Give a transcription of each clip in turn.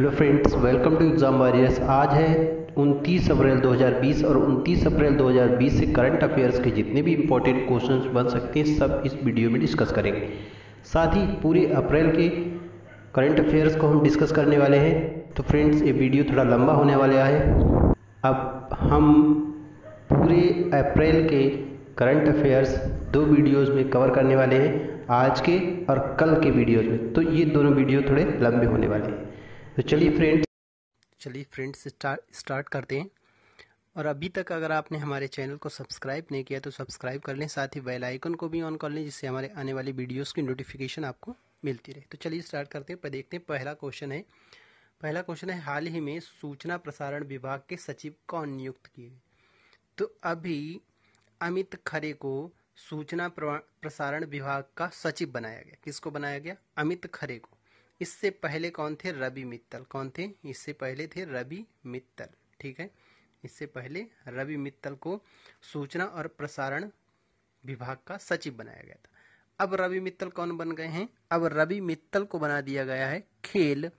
Hello friends, welcome to exam warriors. आज है 29 अप्रैल 2020 और 29 अप्रैल 2020 से करंट अफेयर्स के जितने भी इम्पोर्टेंट क्वेश्चंस बन सकते हैं सब इस वीडियो में डिस्कस करेंगे। साथ ही पूरे अप्रैल के करंट अफेयर्स को हम डिस्कस करने वाले हैं। तो फ्रेंड्स, ये वीडियो थोड़ा लंबा होने वाला है। अब हम पूरे अप्रैल के करंट अफेयर्स 2 वीडियोस में कवर करने वाले हैं, आज के और कल के वीडियोस में। तो ये दोनों वीडियो थोड़े लंबे होने वाले हैं। तो चलिए फ्रेंड्स स्टार्ट करते हैं। और अभी तक अगर आपने हमारे चैनल को सब्सक्राइब नहीं किया तो सब्सक्राइब कर लें, साथ ही बेल आइकन को भी ऑन कर लें जिससे हमारे आने वाली वीडियोस की नोटिफिकेशन आपको मिलती रहे। तो चलिए स्टार्ट करते हैं। पर देखते हैं पहला क्वेश्चन है हाल ही में सूचना प्रसारण विभाग के सचिव कौन नियुक्त किए? तो अभी अमित खरे को सूचना प्रसारण विभाग का सचिव बनाया गया। किसको बनाया गया? अमित खरे को। इससे पहले कौन थे? रवि मित्तल। कौन थे? इससे पहले थे रवि मित्तल। ठीक है, इससे पहले रवि मित्तल को सूचना और प्रसारण विभाग का सचिव बनाया गया था। अब रवि मित्तल कौन बन गए हैं? अब रवि मित्तल को बना दिया गया है खेल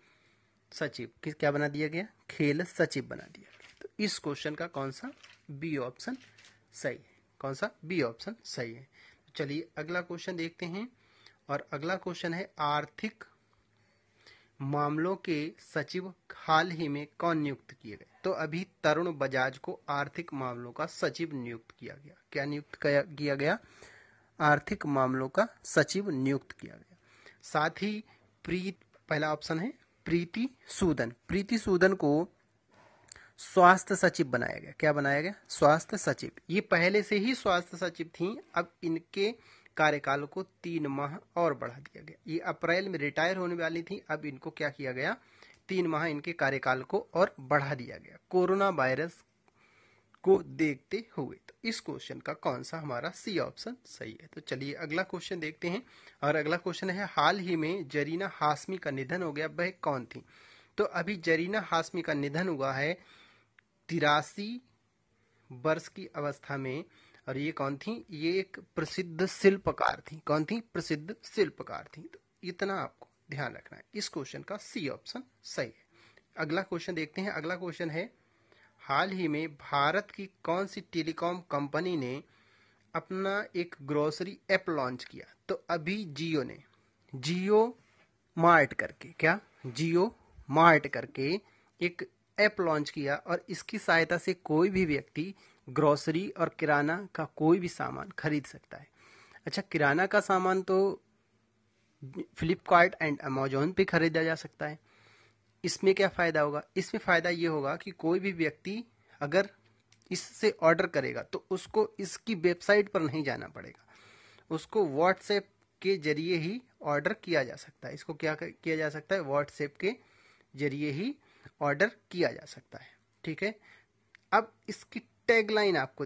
सचिव। क्या बना दिया गया? खेल सचिव बना दिया गया। तो इस क्वेश्चन का कौन सा? बी ऑप्शन सही है। कौन सा? बी ऑप्शन सही है। चलिए अगला क्वेश्चन देखते हैं। और अगला क्वेश्चन है आर्थिक मामलों के सचिव हाल ही में कौन नियुक्त किए गए? तो अभी तरुण बजाज को आर्थिक मामलों का सचिव नियुक्त किया गया। क्या नियुक्त किया गया? आर्थिक मामलों का सचिव नियुक्त किया गया। साथ ही पहला ऑप्शन है प्रीति सूदन को स्वास्थ्य सचिव बनाया गया। क्या बनाया गया? स्वास्थ्य सचिव। ये पहले से ही स्वास्थ्य सचिव थी, अब इनके कार्यकाल को 3 माह और बढ़ा दिया गया। ये अप्रैल में रिटायर होने वाली थी, अब इनको क्या किया गया? 3 माह इनके कार्यकाल को और बढ़ा दिया गया कोरोना वायरस को देखते हुए। तो इस क्वेश्चन का कौन सा हमारा सी ऑप्शन सही है? तो चलिए अगला क्वेश्चन देखते हैं। और अगला क्वेश्चन है हाल ही में जरीना हाशमी का निधन हो गया, वह कौन थी? तो अभी जरीना हाशमी का निधन हुआ है 83 वर्ष की अवस्था में। और ये कौन थी? ये एक प्रसिद्ध शिल्पकार थी। कौन थी? प्रसिद्ध शिल्पकार थी। तो इतना आपको ध्यान रखना है। इस क्वेश्चन का सी ऑप्शन सही है। अगला क्वेश्चन देखते हैं। अगला क्वेश्चन है हाल ही में भारत की कौन सी टेलीकॉम कंपनी ने अपना एक ग्रोसरी ऐप लॉन्च किया? तो अभी जियो ने जियो मार्ट करके एक ऐप लॉन्च किया और इसकी सहायता से कोई भी व्यक्ति ग्रोसरी और किराना का कोई भी सामान खरीद सकता है। अच्छा, किराना का सामान तो फ्लिपकार्ट एंड अमेजोन पे खरीदा जा सकता है। इसमें क्या फ़ायदा होगा? इसमें फ़ायदा ये होगा कि कोई भी व्यक्ति अगर इससे ऑर्डर करेगा तो उसको इसकी वेबसाइट पर नहीं जाना पड़ेगा, उसको व्हाट्सएप के जरिए ही ऑर्डर किया जा सकता है। इसको क्या किया जा सकता है? व्हाट्सएप के जरिए ही ऑर्डर किया जा सकता है। ठीक है, अब इसकी टैगलाइन आपको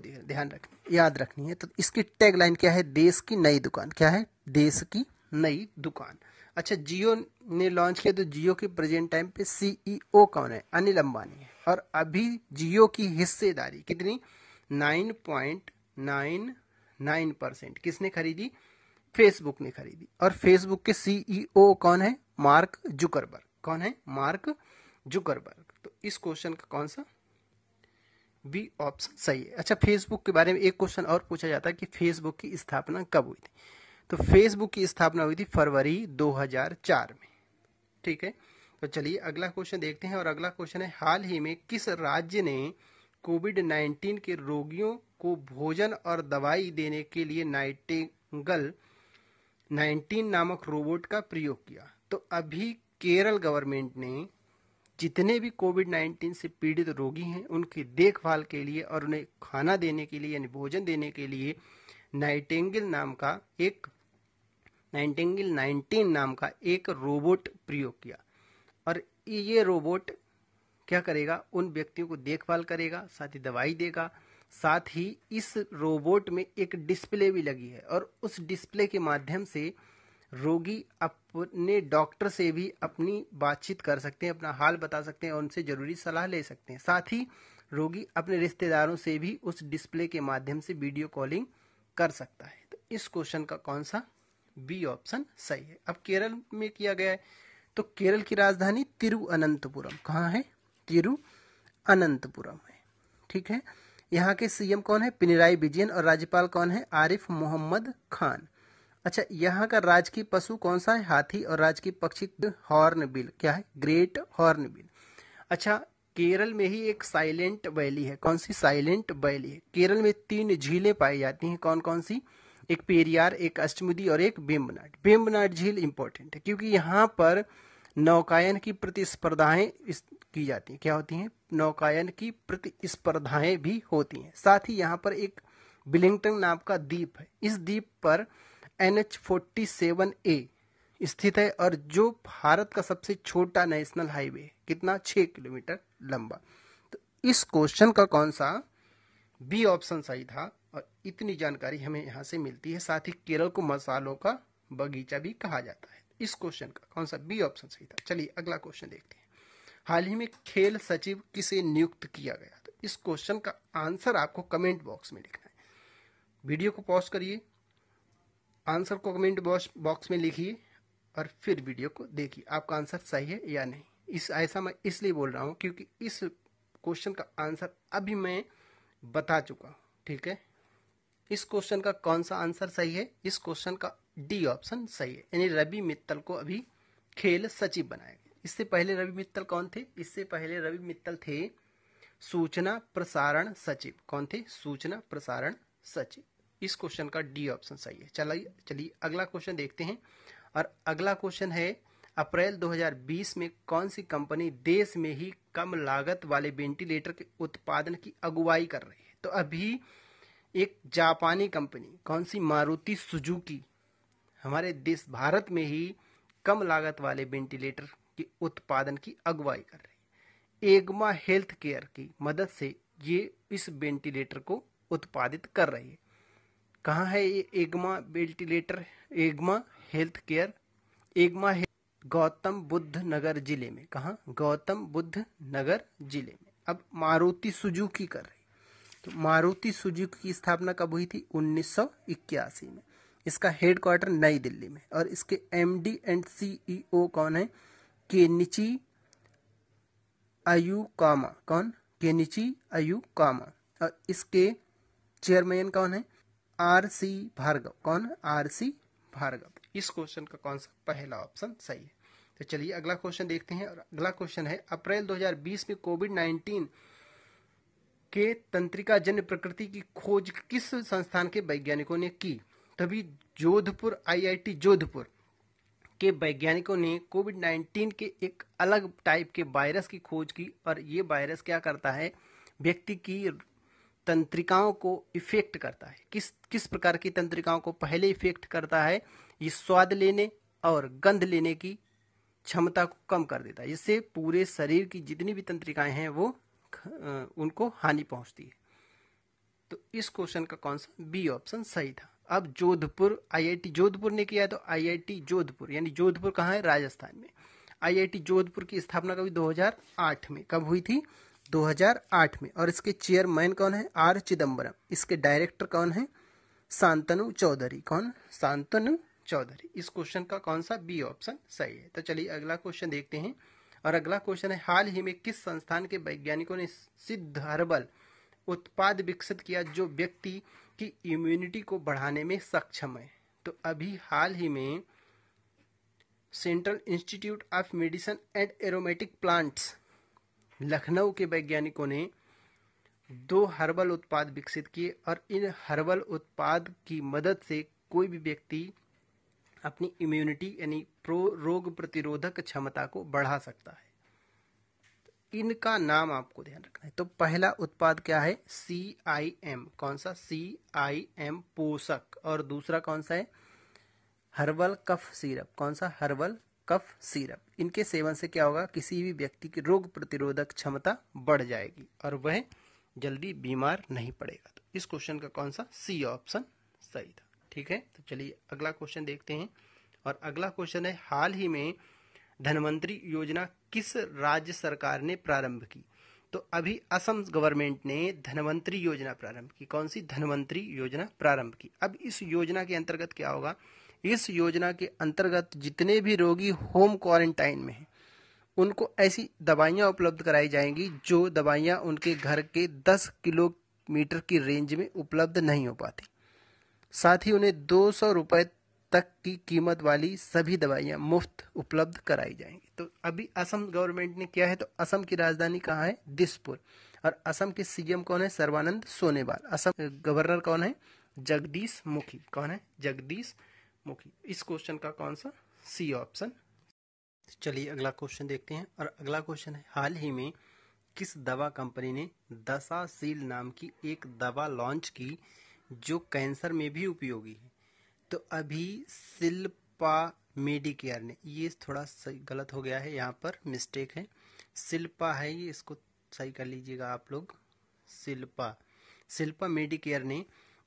याद रखनी है। तो इसकी टैगलाइन क्या है? देश की नई दुकान। क्या है? देश की नई दुकान। अच्छा, जियो ने लॉन्च किया तो जियो के प्रेजेंट टाइम पे सीईओ कौन है? अनिल अंबानी है। और अभी जियो की हिस्सेदारी कितनी? 9.99% किसने खरीदी? फेसबुक ने खरीदी। और फेसबुक के सीईओ कौन है? Mark Zuckerberg. कौन है? Mark Zuckerberg. तो इस क्वेश्चन का कौन सा? बी ऑप्शन सही है। अच्छा, फेसबुक के बारे में एक क्वेश्चन और पूछा जाता है कि फेसबुक की स्थापना कब हुई थी? तो फेसबुक की स्थापना हुई थी फरवरी 2004 में। ठीक है, तो चलिए अगला क्वेश्चन देखते हैं। और अगला क्वेश्चन है हाल ही में किस राज्य ने कोविड-19 के रोगियों को भोजन और दवाई देने के लिए नाइटिंगेल 19 नामक रोबोट का प्रयोग किया? तो अभी केरल गवर्नमेंट ने जितने भी कोविड-19 से पीड़ित रोगी हैं उनकी देखभाल के लिए और उन्हें खाना देने के लिए यानी भोजन देने के लिए नाइटिंगेल 19 नाम का एक रोबोट प्रयोग किया। और ये रोबोट क्या करेगा? उन व्यक्तियों को देखभाल करेगा, साथ ही दवाई देगा। साथ ही इस रोबोट में एक डिस्प्ले भी लगी है और उस डिस्प्ले के माध्यम से रोगी अपने डॉक्टर से भी अपनी बातचीत कर सकते हैं, अपना हाल बता सकते हैं और उनसे जरूरी सलाह ले सकते हैं। साथ ही रोगी अपने रिश्तेदारों से भी उस डिस्प्ले के माध्यम से वीडियो कॉलिंग कर सकता है। तो इस क्वेश्चन का कौन सा? बी ऑप्शन सही है। अब केरल में किया गया है तो केरल की राजधानी तिरुअनंतपुरम। कहाँ है? तिरुअनंतपुरम है। ठीक है। यहाँ के सीएम कौन है? पिनराई विजयन। और राज्यपाल कौन है? आरिफ मोहम्मद खान। अच्छा, यहाँ का राजकीय पशु कौन सा है? हाथी। और राजकीय पक्षी हॉर्नबिल। क्या है? Great hornbill. अच्छा, केरल में ही एक साइलेंट वैली है। कौन सी? साइलेंट वैली है। केरल में 3 झीलें पाई जाती हैं। कौन कौन सी? एक पेरियार, एक अष्टमुदी और एक वेम्बनाड। वेम्बनाड झील इंपॉर्टेंट है क्योंकि यहाँ पर नौकायन की प्रतिस्पर्धाएं की जाती हैं। क्या होती हैं? नौकायन की प्रतिस्पर्धाएं भी होती हैं। साथ ही यहाँ पर एक विलिंगटन नाम का द्वीप है। इस द्वीप पर NH-47A स्थित है और जो भारत का सबसे छोटा नेशनल हाईवे है। कितना? 6 किलोमीटर लंबा। तो इस क्वेश्चन का कौन सा? बी ऑप्शन सही था। और इतनी जानकारी हमें यहाँ से मिलती है। साथ ही केरल को मसालों का बगीचा भी कहा जाता है। इस क्वेश्चन का कौन सा? बी ऑप्शन सही था। चलिए अगला क्वेश्चन देखते हैं। हाल ही में खेल सचिव किसे नियुक्त किया गया? तो इस क्वेश्चन का आंसर आपको कमेंट बॉक्स में लिखना है। वीडियो को पॉज करिए, आंसर को कमेंट बॉक्स में लिखिए और फिर वीडियो को देखिए आपका आंसर सही है या नहीं। ऐसा मैं इसलिए बोल रहा हूँ क्योंकि इस क्वेश्चन का आंसर अभी मैं बता चुका हूँ। ठीक है। इस क्वेश्चन का कौन सा आंसर सही है? इस क्वेश्चन का डी ऑप्शन सही है, यानी रवि मित्तल को अभी खेल सचिव बनाया गया। इससे पहले रवि मित्तल कौन थे? इससे पहले रवि मित्तल थे सूचना प्रसारण सचिव। कौन थे? सूचना प्रसारण सचिव। इस क्वेश्चन का डी ऑप्शन सही है। चलिए अगला क्वेश्चन देखते हैं। और अगला क्वेश्चन है, अप्रैल 2020 में कौन सी कंपनी देश में ही कम लागत वाले वेंटिलेटर के उत्पादन की अगुवाई कर रही है? तो अभी एक जापानी कंपनी, कौन सी? मारुति सुजुकी, हमारे देश भारत में ही कम लागत वाले वेंटिलेटर के उत्पादन की अगुवाई कर रही है। एगमा हेल्थ केयर की मदद से ये इस वेंटिलेटर को उत्पादित कर रही है। कहाँ है ये Egma ventilator? Egma health care, Gautam Buddh Nagar जिले में। कहाँ? गौतम बुद्ध नगर जिले में। अब मारुति सुजुकी कर रही। तो मारुति सुजुकी की स्थापना कब हुई थी? 1981 में। इसका हेडक्वार्टर नई दिल्ली में। और इसके MD एंड CEO कौन है? केनिची अयुकामा। कौन? केनिची अयुकामा। और इसके चेयरमैन कौन है? RC भार्गव। कौन? RC भार्गव। इस क्वेश्चन का कौन सा? पहला ऑप्शन सही है। तो चलिए अगला क्वेश्चन देखते हैं। और अगला क्वेश्चन है, अप्रैल 2020 में कोविड-19 के तंत्रिका जन्य प्रकृति की खोज किस संस्थान के वैज्ञानिकों ने की? तभी जोधपुर, IIT जोधपुर के वैज्ञानिकों ने कोविड-19 के एक अलग टाइप के वायरस की खोज की। और ये वायरस क्या करता है? व्यक्ति की तंत्रिकाओं को इफेक्ट करता है। किस प्रकार की तंत्रिकाओं को पहले इफेक्ट करता है? ये स्वाद लेने और गंध लेने की क्षमता को कम कर देता है। इससे पूरे शरीर की जितनी भी तंत्रिकाएं हैं वो उनको हानि पहुंचती है। तो इस क्वेश्चन का कौन सा? बी ऑप्शन सही था। अब जोधपुर, IIT जोधपुर ने किया है। तो IIT जोधपुर, यानी जोधपुर कहाँ है? राजस्थान में। IIT जोधपुर की स्थापना कभी 2008 में। कब हुई थी? 2008 में। और इसके चेयरमैन कौन है? R चिदम्बरम। इसके डायरेक्टर कौन है? शांतनु चौधरी। कौन? शांतनु चौधरी। इस क्वेश्चन का कौन सा? बी ऑप्शन सही है। तो चलिए अगला क्वेश्चन देखते हैं। और अगला क्वेश्चन है, हाल ही में किस संस्थान के वैज्ञानिकों ने सिद्ध हर्बल उत्पाद विकसित किया जो व्यक्ति की इम्यूनिटी को बढ़ाने में सक्षम है? तो अभी हाल ही में central institute of medicine and aromatic plants Lucknow के वैज्ञानिकों ने 2 हर्बल उत्पाद विकसित किए। और इन हर्बल उत्पाद की मदद से कोई भी व्यक्ति अपनी इम्यूनिटी यानी रोग प्रतिरोधक क्षमता को बढ़ा सकता है। इनका नाम आपको ध्यान रखना है। तो पहला उत्पाद क्या है? CIM। कौन सा? CIM पोषक। और दूसरा कौन सा है? Herbal cough syrup. कौन सा? Herbal cough syrup. इनके सेवन से क्या होगा? किसी भी व्यक्ति की रोग प्रतिरोधक क्षमता बढ़ जाएगी और वह जल्दी बीमार नहीं पड़ेगा। तो इस क्वेश्चन का कौन सा? सी ऑप्शन सही था। ठीक है। तो चलिए अगला क्वेश्चन देखते हैं। और अगला क्वेश्चन है, हाल ही में धनवंतरी योजना किस राज्य सरकार ने प्रारंभ की? तो अभी असम गवर्नमेंट ने धनवंतरी योजना प्रारंभ की। कौन सी? धनवंतरी योजना प्रारंभ की। अब इस योजना के अंतर्गत क्या होगा? इस योजना के अंतर्गत जितने भी रोगी होम क्वारंटाइन में हैं उनको ऐसी दवाइयां उपलब्ध कराई जाएंगी जो दवाइयां उनके घर के 10 किलोमीटर की रेंज में उपलब्ध नहीं हो पाती। साथ ही उन्हें 200 रुपए तक की कीमत वाली सभी दवाइयां मुफ्त उपलब्ध कराई जाएंगी। तो अभी असम गवर्नमेंट ने किया है, तो असम की राजधानी कहाँ है? दिसपुर। और असम के सीएम कौन है? सर्बानंद सोनोवाल। असम गवर्नर कौन है? जगदीश मुखी। कौन है? जगदीश मुखी। इस क्वेश्चन का कौन सा? C option. चलिए अगला क्वेश्चन देखते हैं, और अगला क्वेश्चन है, हाल ही में किस दवा कंपनी ने दसासील नाम की एक दवा लॉन्च की जो कैंसर में भी उपयोगी है? तो अभी शिल्पा मेडिकेयर ने, ये थोड़ा सही गलत हो गया है, यहाँ पर मिस्टेक है, शिल्पा है ये, इसको सही कर लीजिएगा आप लोग। शिल्पा मेडिकेयर ने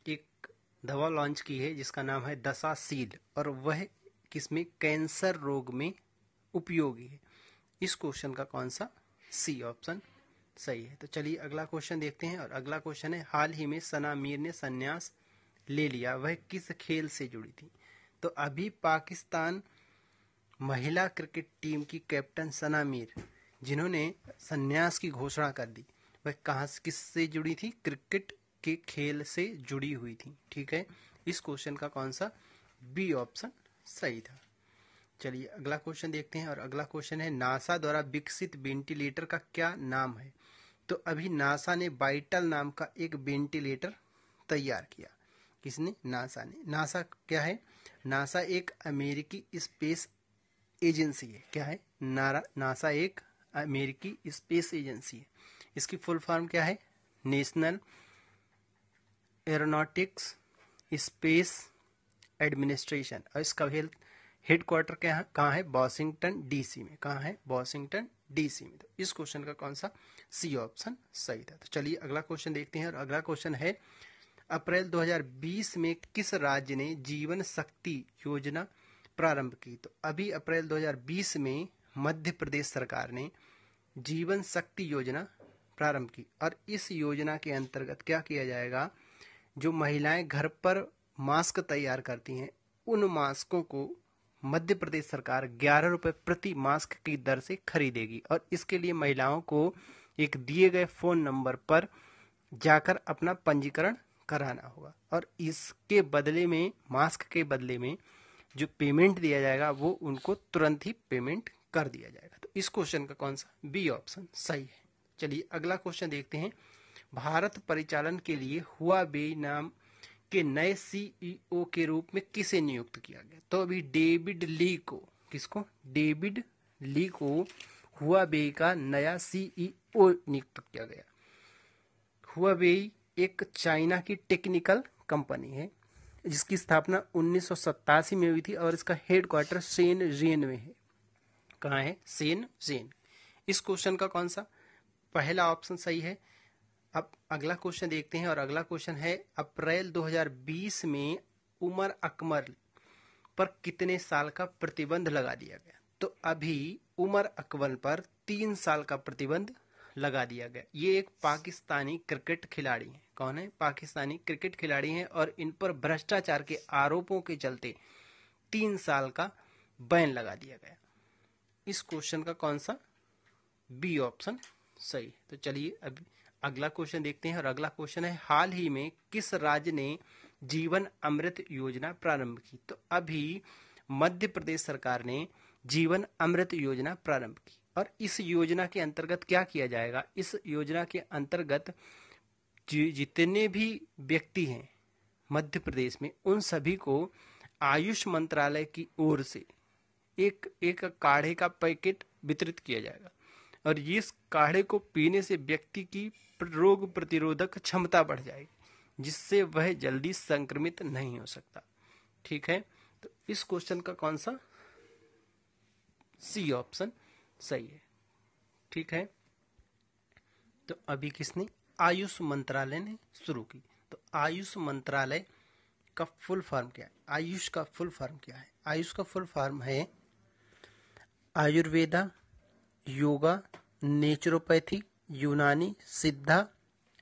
एक दवा लॉन्च की है जिसका नाम है दसासील, और वह किसमें? कैंसर रोग में उपयोगी है। इस क्वेश्चन का कौन सा? सी ऑप्शन सही है। तो चलिए अगला क्वेश्चन देखते हैं, और अगला क्वेश्चन है, हाल ही में सना मीर ने संन्यास ले लिया, वह किस खेल से जुड़ी थी? तो अभी पाकिस्तान महिला क्रिकेट टीम की कैप्टन सना मीर, जिन्होंने संन्यास की घोषणा कर दी, वह कहाँ किससे जुड़ी थी? क्रिकेट के खेल से जुड़ी हुई थी। ठीक है, इस क्वेश्चन का कौन सा? बी ऑप्शन सही था। चलिए अगला क्वेश्चन देखते हैं, और अगला क्वेश्चन है, नासा द्वारा विकसित वेंटिलेटर का क्या नाम है? तो अभी नासा ने वाइटल नाम का एक वेंटिलेटर तैयार किया। किसने? नासा ने। नासा क्या है? नासा एक अमेरिकी स्पेस एजेंसी है। क्या है? नासा एक अमेरिकी स्पेस एजेंसी है। इसकी फुल फॉर्म क्या है? National aeronautics space administration. और इसका हेडक्वार्टर कहाँ है? वॉशिंगटन डीसी में। कहाँ है? वॉशिंगटन डीसी में। तो इस क्वेश्चन का कौन सा? सी ऑप्शन सही था। तो चलिए अगला क्वेश्चन देखते हैं, और अगला क्वेश्चन है, अप्रैल 2020 में किस राज्य ने जीवन शक्ति योजना प्रारंभ की? तो अभी अप्रैल 2020 में मध्य प्रदेश सरकार ने जीवन शक्ति योजना प्रारंभ की, और इस योजना के अंतर्गत क्या किया जाएगा? जो महिलाएं घर पर मास्क तैयार करती हैं, उन मास्कों को मध्य प्रदेश सरकार 11 रुपए प्रति मास्क की दर से खरीदेगी, और इसके लिए महिलाओं को एक दिए गए फोन नंबर पर जाकर अपना पंजीकरण कराना होगा, और इसके बदले में, मास्क के बदले में जो पेमेंट दिया जाएगा वो उनको तुरंत ही पेमेंट कर दिया जाएगा। तो इस क्वेश्चन का कौन सा? बी ऑप्शन सही है। चलिए अगला क्वेश्चन देखते हैं, भारत परिचालन के लिए हुआवेई नाम के नए सीईओ के रूप में किसे नियुक्त किया गया? तो अभी डेविड ली को, किसको? डेविड ली को हुआवेई का नया सीईओ नियुक्त किया गया। हुआवेई एक चाइना की टेक्निकल कंपनी है जिसकी स्थापना 1987 में हुई थी, और इसका हेडक्वार्टर शेनज़ेन में है। कहाँ है? शेनज़ेन। इस क्वेश्चन का कौन सा? पहला ऑप्शन सही है। अब अगला क्वेश्चन देखते हैं, और अगला क्वेश्चन है, अप्रैल 2020 में उमर अकमल पर कितने साल का प्रतिबंध लगा दिया गया? तो अभी उमर अकमल पर 3 साल का प्रतिबंध लगा दिया गया। ये एक पाकिस्तानी क्रिकेट खिलाड़ी हैं। कौन है? पाकिस्तानी क्रिकेट खिलाड़ी हैं, और इन पर भ्रष्टाचार के आरोपों के चलते 3 साल का बैन लगा दिया गया। इस क्वेश्चन का कौन सा? बी ऑप्शन सही। तो चलिए अब अगला क्वेश्चन देखते हैं, और अगला क्वेश्चन है, हाल ही में किस राज्य ने जीवन अमृत योजना प्रारंभ की? तो अभी मध्य प्रदेश सरकार ने जीवन अमृत योजना प्रारंभ की, और इस योजना के अंतर्गत क्या किया जाएगा? इस योजना के अंतर्गत जितने भी व्यक्ति हैं मध्य प्रदेश में, उन सभी को आयुष मंत्रालय की ओर से एक काढ़े का पैकेट वितरित किया जाएगा, और इस काढ़े को पीने से व्यक्ति की रोग प्रतिरोधक क्षमता बढ़ जाएगी, जिससे वह जल्दी संक्रमित नहीं हो सकता। ठीक है, तो इस क्वेश्चन का कौन सा? सी ऑप्शन सही है। ठीक है, तो अभी किसने? आयुष मंत्रालय ने शुरू की। तो आयुष मंत्रालय का फुल फॉर्म क्या है? आयुष का फुल फॉर्म क्या है? आयुष का फुल फॉर्म है आयुर्वेदा, योगा, नेचुरोपैथी, यूनानी, सिद्धा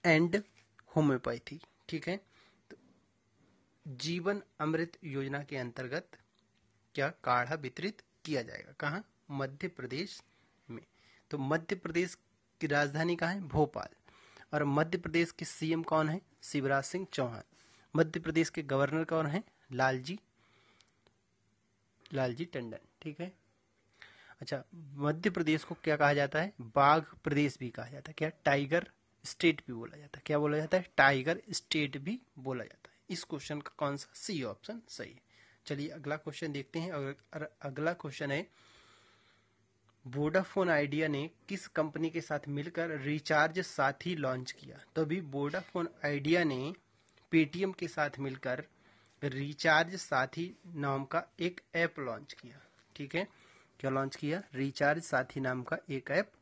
एंड होम्योपैथी। ठीक है, तो जीवन अमृत योजना के अंतर्गत क्या काढ़ा वितरित किया जाएगा? कहाँ? मध्य प्रदेश में। तो मध्य प्रदेश की राजधानी कहाँ है? भोपाल। और मध्य प्रदेश के सीएम कौन है? शिवराज सिंह चौहान। मध्य प्रदेश के गवर्नर कौन है? लालजी टंडन। ठीक है। अच्छा, मध्य प्रदेश को क्या कहा जाता है? बाघ प्रदेश भी कहा जाता है। क्या? टाइगर स्टेट भी बोला जाता है। क्या बोला जाता है? टाइगर स्टेट भी बोला जाता है। इस क्वेश्चन का कौन सा सी ऑप्शन सही है? चलिए अगला क्वेश्चन देखते हैं। और अगला क्वेश्चन है, वोडाफोन आइडिया ने किस कंपनी के साथ मिलकर रिचार्ज साथी लॉन्च किया? तो अभी वोडाफोन आइडिया ने पेटीएम के साथ मिलकर रिचार्ज साथी नाम का एक ऐप लॉन्च किया। ठीक है, क्या लॉन्च किया? रिचार्ज साथी नाम का एक ऐप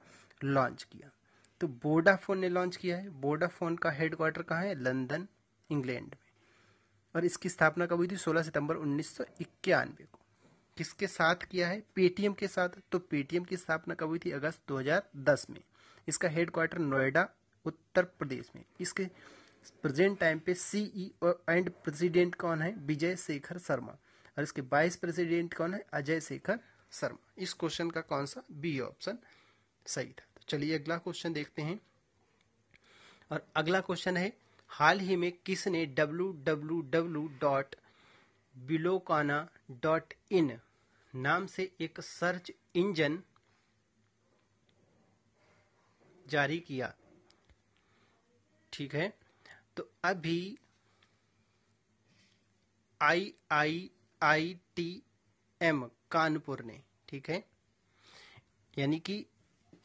लॉन्च किया। तो वोडाफोन ने लॉन्च किया है। वोडाफोन का हेडक्वार्टर कहाँ है? लंदन, इंग्लैंड में। और इसकी स्थापना कब हुई थी? 16 सितंबर 1991 को। किसके साथ किया है? पेटीएम के साथ। तो पेटीएम की स्थापना कब हुई थी? अगस्त 2010 में। इसका हेडक्वार्टर नोएडा, उत्तर प्रदेश में। इसके प्रेजेंट टाइम पे सीईओ एंड प्रेसिडेंट कौन है? विजय शेखर शर्मा। और इसके वाइस प्रेसिडेंट कौन है? अजय शेखर शर्मा। इस क्वेश्चन का कौन सा बी ऑप्शन सही था? तो चलिए अगला क्वेश्चन देखते हैं। और अगला क्वेश्चन है, हाल ही में किसने www.bilokana.in नाम से एक सर्च इंजन जारी किया? ठीक है, तो अभी IIITM कानपुर ने, ठीक है, यानी कि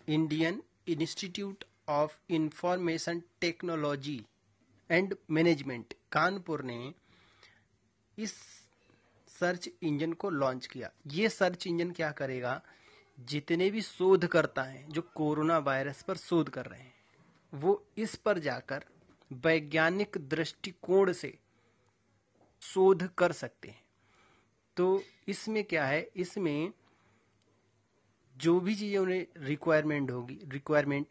Indian institute of information technology and management Kanpur ने इस सर्च इंजन को लॉन्च किया। ये सर्च इंजन क्या करेगा? जितने भी शोधकर्ता हैं जो कोरोना वायरस पर शोध कर रहे हैं, वो इस पर जाकर वैज्ञानिक दृष्टिकोण से शोध कर सकते हैं। तो इसमें क्या है? इसमें जो भी चीजें उन्हें रिक्वायरमेंट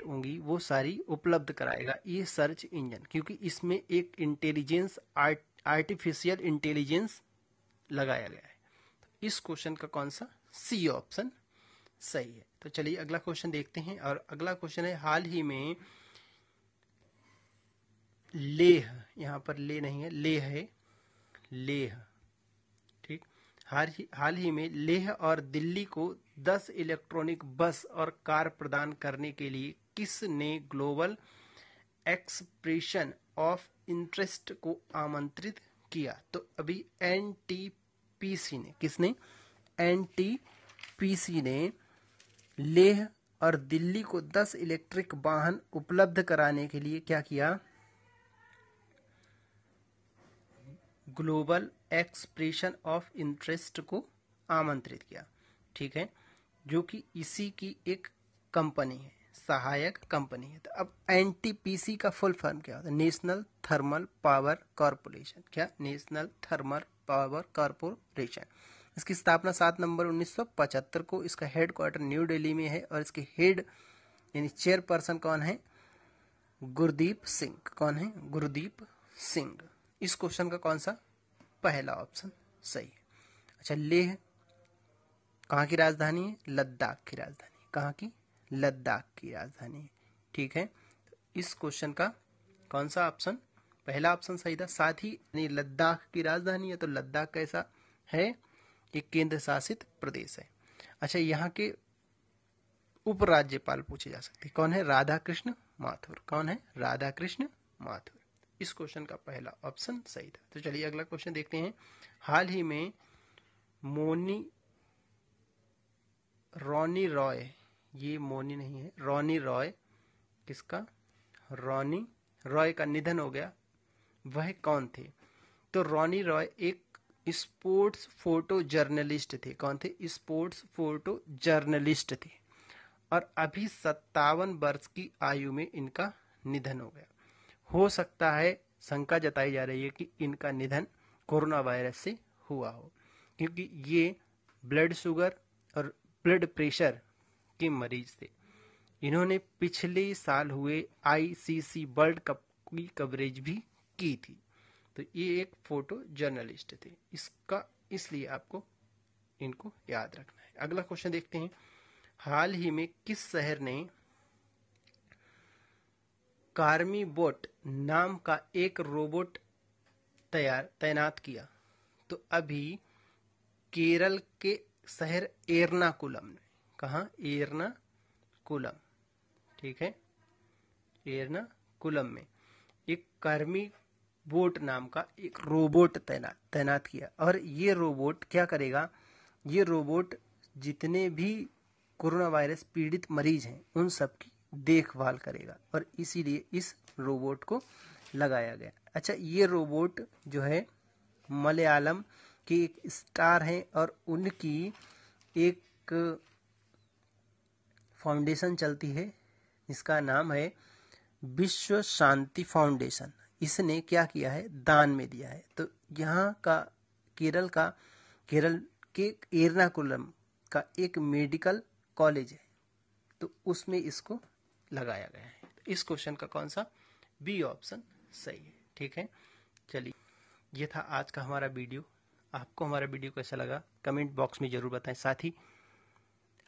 होंगी वो सारी उपलब्ध कराएगा ये सर्च इंजन, क्योंकि इसमें एक इंटेलिजेंस, आर्टिफिशियल इंटेलिजेंस लगाया गया है। तो इस क्वेश्चन का कौन सा सी ऑप्शन सही है? तो चलिए अगला क्वेश्चन देखते हैं। और अगला क्वेश्चन है, हाल ही में लेह, यहां पर ले नहीं है, लेह है, लेह, ठीक, हाल ही में लेह और दिल्ली को 10 इलेक्ट्रॉनिक बस और कार प्रदान करने के लिए किसने ग्लोबल एक्सप्रेशन ऑफ इंटरेस्ट को आमंत्रित किया? तो अभी एनटीपीसी ने, किसने? एनटीपीसी ने लेह और दिल्ली को 10 इलेक्ट्रिक वाहन उपलब्ध कराने के लिए क्या किया? ग्लोबल एक्सप्रेशन ऑफ इंटरेस्ट को आमंत्रित किया। ठीक है, जो कि इसी की एक कंपनी है, सहायक कंपनी है। तो अब एनटीपीसी का फुल फॉर्म क्या होता है? National thermal power corporation. क्या? National thermal power corporation. इसकी स्थापना 7 नवंबर 1975 को। इसका हेडक्वार्टर न्यू दिल्ली में है। और इसके हेड यानी चेयरपर्सन कौन है? गुरदीप सिंह। कौन है? गुरदीप सिंह। इस क्वेश्चन का कौन सा पहला ऑप्शन सही है? अच्छा, लेह कहाँ की राजधानी है? लद्दाख की राजधानी। कहाँ की? लद्दाख की राजधानी है। ठीक है, तो इस क्वेश्चन का कौन सा ऑप्शन पहला ऑप्शन सही था? साथ ही लद्दाख की राजधानी है, तो लद्दाख कैसा है? एक केंद्र शासित प्रदेश है। अच्छा, यहाँ के उपराज्यपाल पूछे जा सकते हैं। कौन है? राधा कृष्ण माथुर। कौन है? राधा कृष्ण माथुर। इस क्वेश्चन का पहला ऑप्शन सही था। तो चलिए अगला क्वेश्चन देखते हैं। हाल ही में रॉनी रॉय, ये मोनी नहीं है, रॉनी रॉय, किसका? रॉनी रॉय का निधन हो गया। वह कौन थे? तो रॉनी रॉय एक स्पोर्ट्स फोटो जर्नलिस्ट थे। कौन थे? स्पोर्ट्स फोटो जर्नलिस्ट थे। और अभी 57 वर्ष की आयु में इनका निधन हो गया। हो सकता है, शंका जताई जा रही है कि इनका निधन कोरोना वायरस से हुआ हो, क्योंकि ये ब्लड शुगर और ब्लड प्रेशर के मरीज थे। इन्होंने पिछले साल हुए आईसीसी वर्ल्ड कप की कवरेज भी की थी। तो तो ये एक फोटो जर्नलिस्ट थे, इसका इसलिए आपको इनको याद रखना है। अगला क्वेश्चन देखते हैं। हाल ही में किस शहर ने कार्मीबोट नाम का एक रोबोट तैनात किया? तो अभी केरल के शहर एर्नाकुलम में। कहाँ? एर्नाकुलम, ठीक है, एर्नाकुलम में एक कार्मीबोट नाम का एक रोबोट तैनात किया। और ये रोबोट क्या करेगा? ये रोबोट जितने भी कोरोना वायरस पीड़ित मरीज हैं उन सब की देखभाल करेगा, और इसीलिए इस रोबोट को लगाया गया। अच्छा, ये रोबोट जो है मलयालम की एक स्टार हैं, और उनकी एक फाउंडेशन चलती है, इसका नाम है विश्व शांति फाउंडेशन। इसने क्या किया है? दान में दिया है। तो यहाँ का केरल के एर्नाकुलम का एक मेडिकल कॉलेज है, तो उसमें इसको लगाया गया है। तो इस क्वेश्चन का कौन सा? बी ऑप्शन सही है, ठीक है। चलिए, ये था आज का हमारा वीडियो। आपको हमारा वीडियो कैसा लगा कमेंट बॉक्स में जरूर बताएं। साथ ही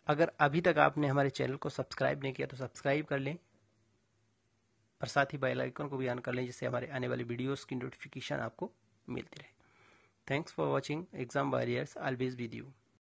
अगर अभी तक आपने हमारे चैनल को सब्सक्राइब नहीं किया तो सब्सक्राइब कर लें, और साथ ही बेल आइकन को भी ऑन कर लें, जिससे हमारे आने वाली वीडियोस की नोटिफिकेशन आपको मिलती रहे। Thanks for watching. Exam warriors always with you.